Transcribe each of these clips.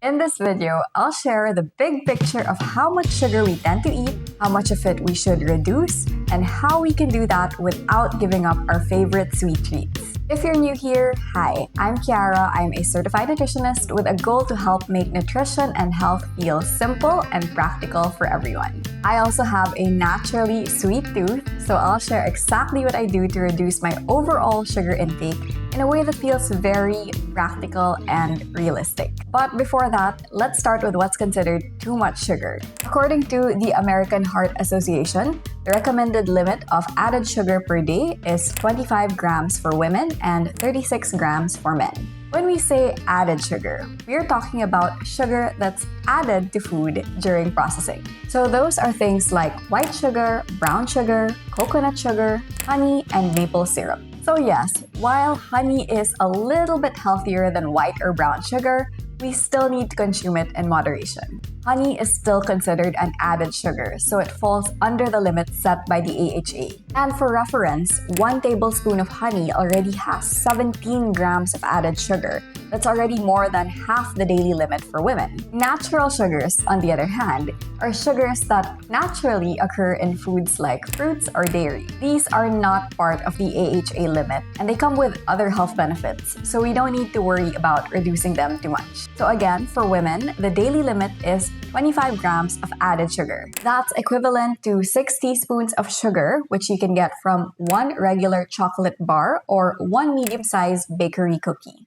In this video, I'll share the big picture of how much sugar we tend to eat, how much of it we should reduce, and how we can do that without giving up our favorite sweet treats. If you're new here, hi, I'm Kiara. I'm a certified nutritionist with a goal to help make nutrition and health feel simple and practical for everyone. I also have a naturally sweet tooth, so I'll share exactly what I do to reduce my overall sugar intake in a way that feels very practical and realistic. But before that, let's start with what's considered too much sugar. According to the American Heart Association, the recommended limit of added sugar per day is 25 grams for women and 36 grams for men. When we say added sugar, we're talking about sugar that's added to food during processing. So those are things like white sugar, brown sugar, coconut sugar, honey, and maple syrup. So yes, while honey is a little bit healthier than white or brown sugar, we still need to consume it in moderation. Honey is still considered an added sugar, so it falls under the limit set by the AHA. And for reference, 1 tablespoon of honey already has 17 grams of added sugar. That's already more than half the daily limit for women. Natural sugars, on the other hand, are sugars that naturally occur in foods like fruits or dairy. These are not part of the AHA limit, and they come with other health benefits, so we don't need to worry about reducing them too much. So again, for women, the daily limit is 25 grams of added sugar. That's equivalent to 6 teaspoons of sugar, which you can get from 1 regular chocolate bar or 1 medium-sized bakery cookie.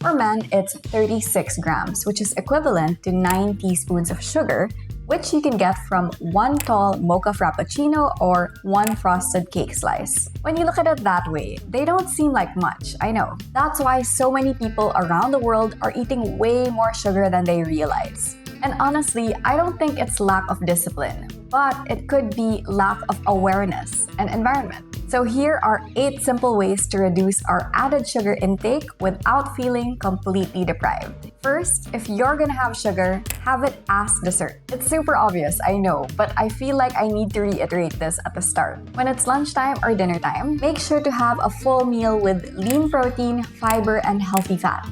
For men, it's 36 grams, which is equivalent to 9 teaspoons of sugar, which you can get from 1 tall mocha frappuccino or 1 frosted cake slice. When you look at it that way, they don't seem like much, I know. That's why so many people around the world are eating way more sugar than they realize. And honestly, I don't think it's lack of discipline, but it could be lack of awareness and environment. So here are 8 simple ways to reduce our added sugar intake without feeling completely deprived. First, if you're gonna have sugar, have it as dessert. It's super obvious, I know, but I feel like I need to reiterate this at the start. When it's lunchtime or dinner time, make sure to have a full meal with lean protein, fiber, and healthy fat.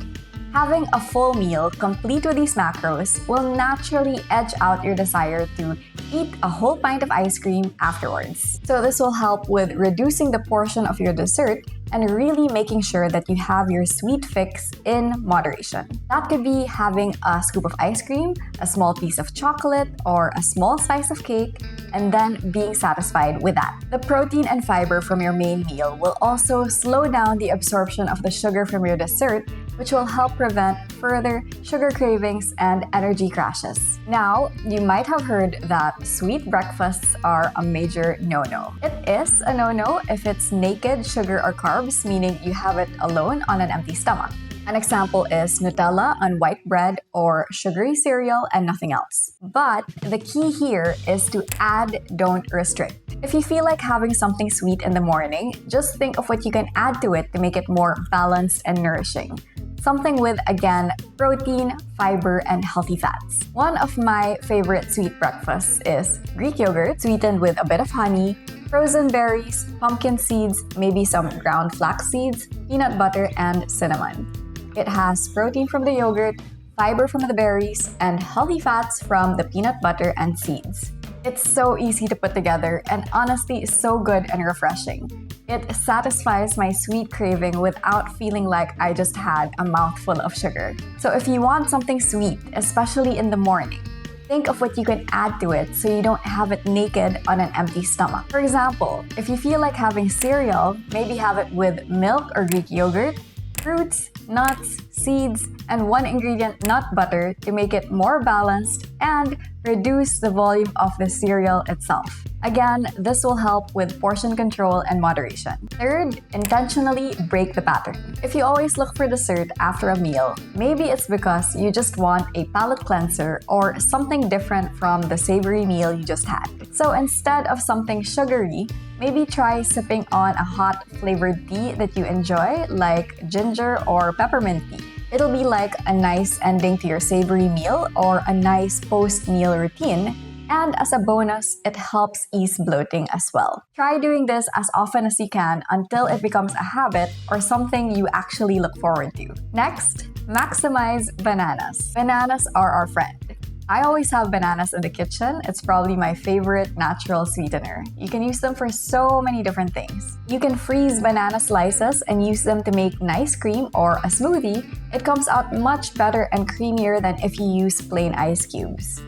Having a full meal complete with these macros will naturally edge out your desire to eat a whole pint of ice cream afterwards. So this will help with reducing the portion of your dessert and really making sure that you have your sweet fix in moderation. That could be having a scoop of ice cream, a small piece of chocolate, or a small slice of cake, and then being satisfied with that. The protein and fiber from your main meal will also slow down the absorption of the sugar from your dessert, which will help prevent further sugar cravings and energy crashes. Now, you might have heard that sweet breakfasts are a major no-no. It is a no-no if it's naked sugar or carbs, meaning you have it alone on an empty stomach. An example is Nutella on white bread or sugary cereal and nothing else. But the key here is to add, don't restrict. If you feel like having something sweet in the morning, just think of what you can add to it to make it more balanced and nourishing. Something with, again, protein, fiber, and healthy fats. One of my favorite sweet breakfasts is Greek yogurt sweetened with a bit of honey, frozen berries, pumpkin seeds, maybe some ground flax seeds, peanut butter, and cinnamon. It has protein from the yogurt, fiber from the berries, and healthy fats from the peanut butter and seeds. It's so easy to put together and honestly so good and refreshing. It satisfies my sweet craving without feeling like I just had a mouthful of sugar. So if you want something sweet, especially in the morning, think of what you can add to it so you don't have it naked on an empty stomach. For example, if you feel like having cereal, maybe have it with milk or Greek yogurt, fruits, nuts, seeds, and 1 ingredient nut butter to make it more balanced and reduce the volume of the cereal itself. Again, this will help with portion control and moderation. Third, intentionally break the pattern. If you always look for dessert after a meal, maybe it's because you just want a palate cleanser or something different from the savory meal you just had. So instead of something sugary, maybe try sipping on a hot flavored tea that you enjoy, like ginger or peppermint tea. It'll be like a nice ending to your savory meal or a nice post-meal routine. And as a bonus, it helps ease bloating as well. Try doing this as often as you can until it becomes a habit or something you actually look forward to. Next, Maximize bananas. Bananas are our friend. I always have bananas in the kitchen. It's probably my favorite natural sweetener. You can use them for so many different things. You can freeze banana slices and use them to make nice cream or a smoothie. It comes out much better and creamier than if you use plain ice cubes.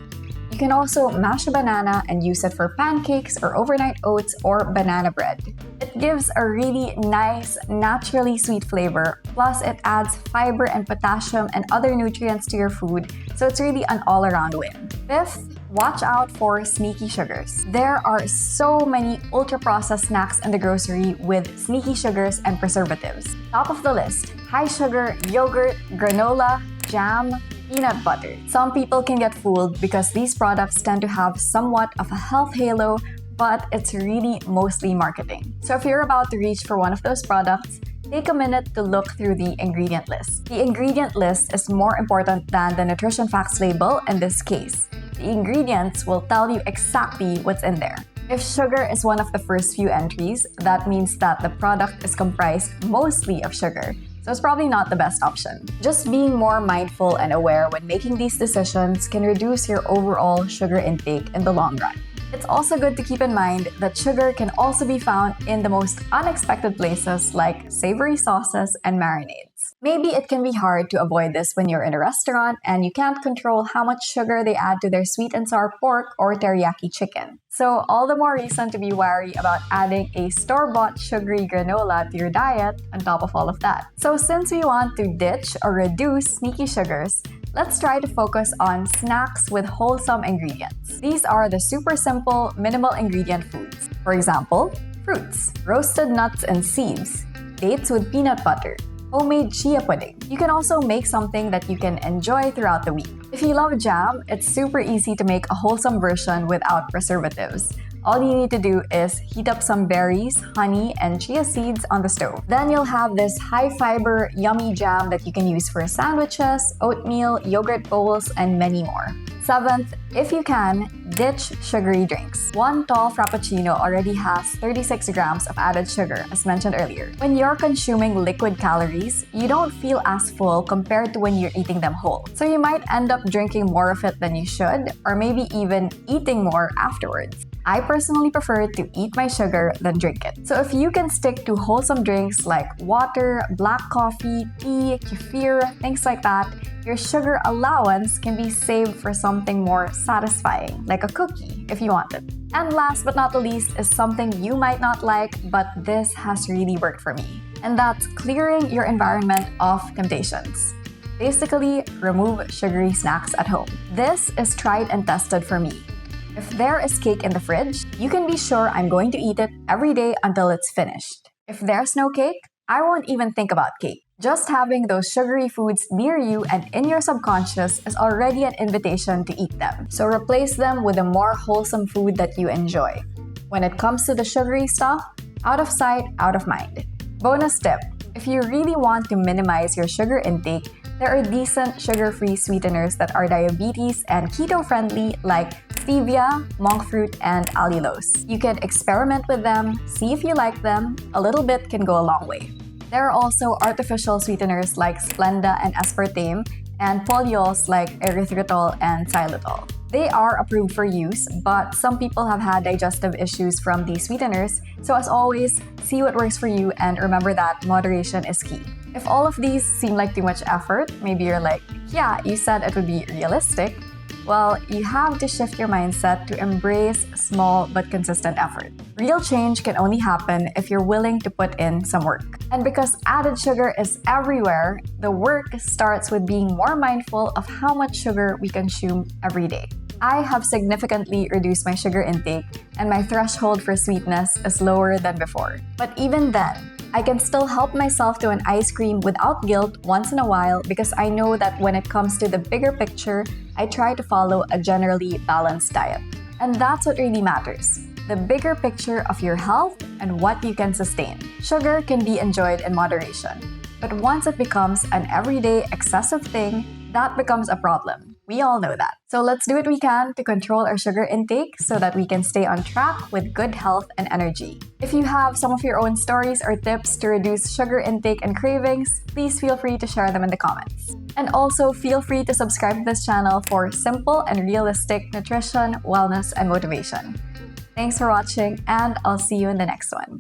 You can also mash a banana and use it for pancakes or overnight oats or banana bread. It gives a really nice, naturally sweet flavor, plus it adds fiber and potassium and other nutrients to your food, so it's really an all-around win. Fifth, watch out for sneaky sugars. There are so many ultra-processed snacks in the grocery with sneaky sugars and preservatives. Top of the list, high sugar, yogurt, granola, jam, peanut butter. Some people can get fooled because these products tend to have somewhat of a health halo, but it's really mostly marketing. So if you're about to reach for one of those products, take a minute to look through the ingredient list. The ingredient list is more important than the nutrition facts label in this case. The ingredients will tell you exactly what's in there. If sugar is one of the first few entries, that means that the product is comprised mostly of sugar. So it's probably not the best option. Just being more mindful and aware when making these decisions can reduce your overall sugar intake in the long run. It's also good to keep in mind that sugar can also be found in the most unexpected places like savory sauces and marinades. Maybe it can be hard to avoid this when you're in a restaurant and you can't control how much sugar they add to their sweet and sour pork or teriyaki chicken. So all the more reason to be wary about adding a store-bought sugary granola to your diet on top of all of that. So since we want to ditch or reduce sneaky sugars, let's try to focus on snacks with wholesome ingredients. These are the super simple, minimal ingredient foods. For example, fruits, roasted nuts and seeds, dates with peanut butter, homemade chia pudding. You can also make something that you can enjoy throughout the week. If you love jam, it's super easy to make a wholesome version without preservatives. All you need to do is heat up some berries, honey, and chia seeds on the stove. Then you'll have this high-fiber, yummy jam that you can use for sandwiches, oatmeal, yogurt bowls, and many more. Seventh, if you can, ditch sugary drinks. One tall frappuccino already has 36 grams of added sugar, as mentioned earlier. When you're consuming liquid calories, you don't feel as full compared to when you're eating them whole. So you might end up drinking more of it than you should, or maybe even eating more afterwards. I personally prefer to eat my sugar than drink it. So if you can stick to wholesome drinks like water, black coffee, tea, kefir, things like that, your sugar allowance can be saved for something more satisfying, like a cookie if you want it. And last but not the least is something you might not like, but this has really worked for me. And that's clearing your environment of temptations. Basically, remove sugary snacks at home. This is tried and tested for me. If there is cake in the fridge, you can be sure I'm going to eat it every day until it's finished. If there's no cake, I won't even think about cake. Just having those sugary foods near you and in your subconscious is already an invitation to eat them. So replace them with a more wholesome food that you enjoy. When it comes to the sugary stuff, out of sight, out of mind. Bonus tip, if you really want to minimize your sugar intake, there are decent sugar-free sweeteners that are diabetes and keto-friendly like stevia, monk fruit, and allulose. You can experiment with them, see if you like them. A little bit can go a long way. There are also artificial sweeteners like Splenda and aspartame, and polyols like erythritol and xylitol. They are approved for use, but some people have had digestive issues from these sweeteners, so as always, see what works for you and remember that moderation is key. If all of these seem like too much effort, maybe you're like, yeah, you said it would be realistic. Well, you have to shift your mindset to embrace small but consistent effort. Real change can only happen if you're willing to put in some work. And because added sugar is everywhere, the work starts with being more mindful of how much sugar we consume every day. I have significantly reduced my sugar intake, and my threshold for sweetness is lower than before. But even then, I can still help myself to an ice cream without guilt once in a while because I know that when it comes to the bigger picture, I try to follow a generally balanced diet. And that's what really matters. The bigger picture of your health and what you can sustain. Sugar can be enjoyed in moderation. But once it becomes an everyday excessive thing, that becomes a problem. We all know that. So let's do what we can to control our sugar intake so that we can stay on track with good health and energy. If you have some of your own stories or tips to reduce sugar intake and cravings, please feel free to share them in the comments. And also feel free to subscribe to this channel for simple and realistic nutrition, wellness, and motivation. Thanks for watching, and I'll see you in the next one.